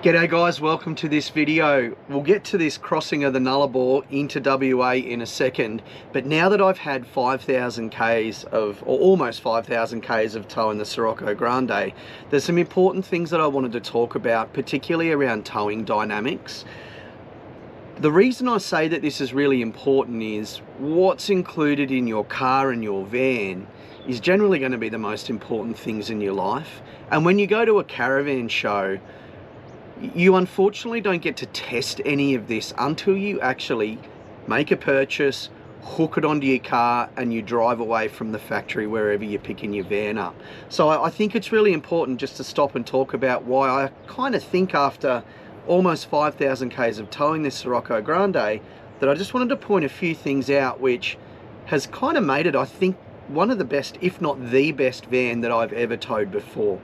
G'day guys, welcome to this video. We'll get to this crossing of the Nullarbor into WA in a second, but now that I've had 5,000 Ks of, or almost 5,000 Ks of towing the Sirocco Grande, there's some important things that I wanted to talk about, particularly around towing dynamics. The reason I say that this is really important is what's included in your car and your van is generally going to be the most important things in your life. And when you go to a caravan show, you unfortunately don't get to test any of this until you actually make a purchase, hook it onto your car, and you drive away from the factory wherever you're picking your van up. So I think it's really important just to stop and talk about why I kind of think after almost 5,000 Ks of towing this Sirocco Grande that I just wanted to point a few things out which has kind of made it, I think, one of the best, if not the best van that I've ever towed before.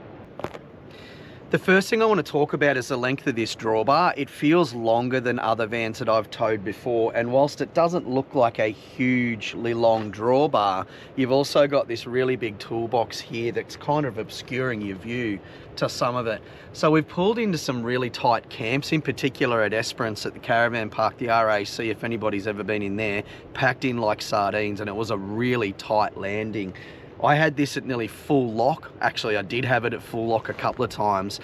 The first thing I want to talk about is the length of this drawbar. It feels longer than other vans that I've towed before, and whilst it doesn't look like a hugely long drawbar, you've also got this really big toolbox here that's kind of obscuring your view to some of it. So we've pulled into some really tight camps, in particular at Esperance at the caravan park, the RAC, if anybody's ever been in there, packed in like sardines, and it was a really tight landing. I had this at nearly full lock. Actually, I did have it at full lock a couple of times.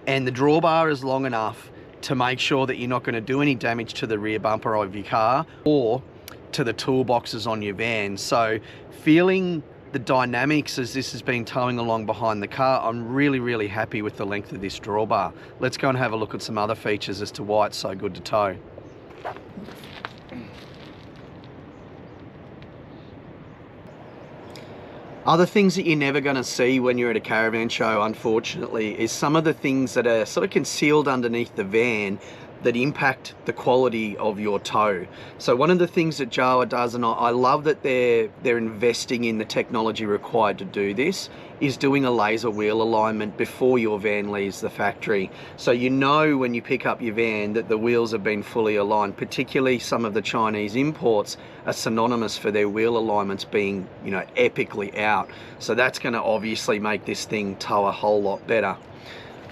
And the drawbar is long enough to make sure that you're not going to do any damage to the rear bumper of your car or to the toolboxes on your van. So feeling the dynamics as this has been towing along behind the car, I'm really happy with the length of this drawbar. Let's go and have a look at some other features as to why it's so good to tow. Other things that you're never going to see when you're at a caravan show, unfortunately, is some of the things that are sort of concealed underneath the van that impact the quality of your tow. So one of the things that Jawa does, and I love that they're investing in the technology required to do this, is doing a laser wheel alignment before your van leaves the factory. So you know when you pick up your van that the wheels have been fully aligned. Particularly some of the Chinese imports are synonymous for their wheel alignments being, you know, epically out. So that's going to obviously make this thing tow a whole lot better.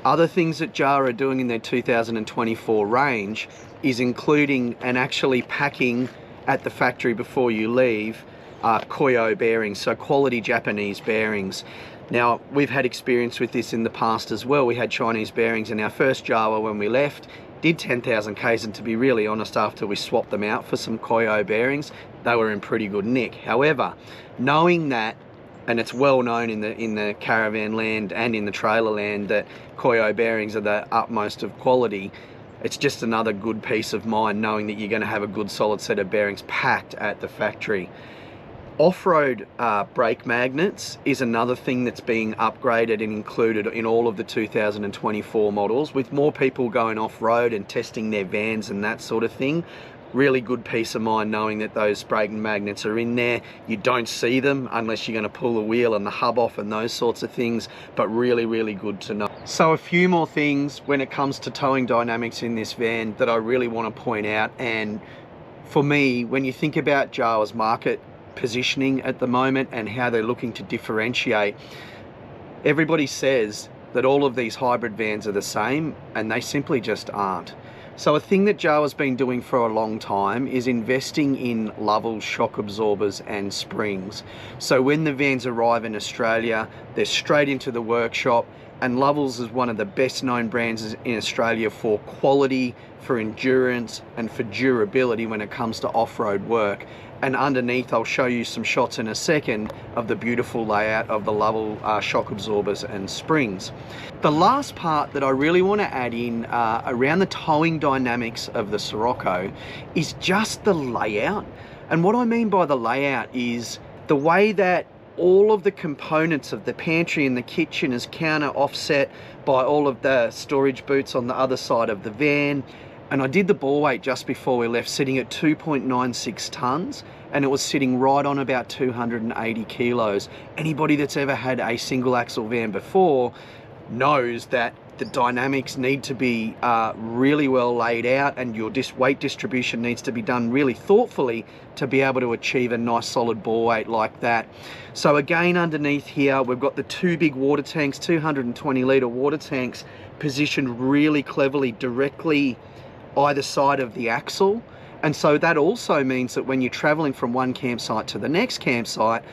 Other things that Jawa are doing in their 2024 range is including and actually packing at the factory before you leave Koyo bearings, so quality Japanese bearings. Now, we've had experience with this in the past as well. We had Chinese bearings in our first Jawa when we left, did 10,000 Ks, and to be really honest, after we swapped them out for some Koyo bearings, they were in pretty good nick. However, knowing that, and it's well known in the caravan land and in the trailer land that Koyo bearings are the utmost of quality, it's just another good peace of mind knowing that you're going to have a good solid set of bearings packed at the factory. Off-road brake magnets is another thing that's being upgraded and included in all of the 2024 models. With more people going off-road and testing their vans and that sort of thing, really good peace of mind knowing that those brake magnets are in there. You don't see them unless you're going to pull the wheel and the hub off and those sorts of things, but really good to know. So a few more things when it comes to towing dynamics in this van that I really want to point out. And for me, when you think about Jawa's market positioning at the moment and how they're looking to differentiate, everybody says that all of these hybrid vans are the same, and they simply just aren't. So a thing that Jawa's been doing for a long time is investing in Lovell shock absorbers and springs. So when the vans arrive in Australia, they're straight into the workshop, and Lovell's is one of the best known brands in Australia for quality, for endurance, and for durability when it comes to off-road work. And underneath, I'll show you some shots in a second of the beautiful layout of the Lovell shock absorbers and springs. The last part that I really want to add in around the towing dynamics of the Sirocco is just the layout. And what I mean by the layout is the way that all of the components of the pantry and the kitchen is counter offset by all of the storage boots on the other side of the van. And I did the bore weight just before we left, sitting at 2.96 tons, and it was sitting right on about 280 kilos. Anybody that's ever had a single axle van before knows that the dynamics need to be really well laid out, and your weight distribution needs to be done really thoughtfully to be able to achieve a nice solid bore weight like that. So again, underneath here, we've got the two big water tanks, 220 litre water tanks, positioned really cleverly directly either side of the axle. And so that also means that when you're traveling from one campsite to the next campsite,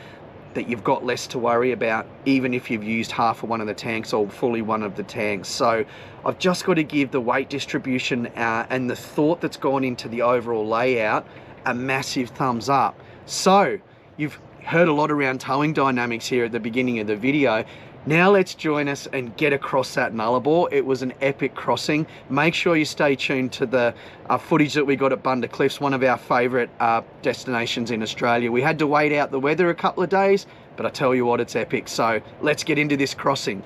that you've got less to worry about, even if you've used half of one of the tanks or fully one of the tanks. So I've just got to give the weight distribution and the thought that's gone into the overall layout a massive thumbs up. So you've heard a lot around towing dynamics here at the beginning of the video. Now let's join us and get across that Nullarbor. It was an epic crossing. Make sure you stay tuned to the footage that we got at Bunda Cliffs, one of our favourite destinations in Australia. We had to wait out the weather a couple of days, but I tell you what, it's epic. So let's get into this crossing.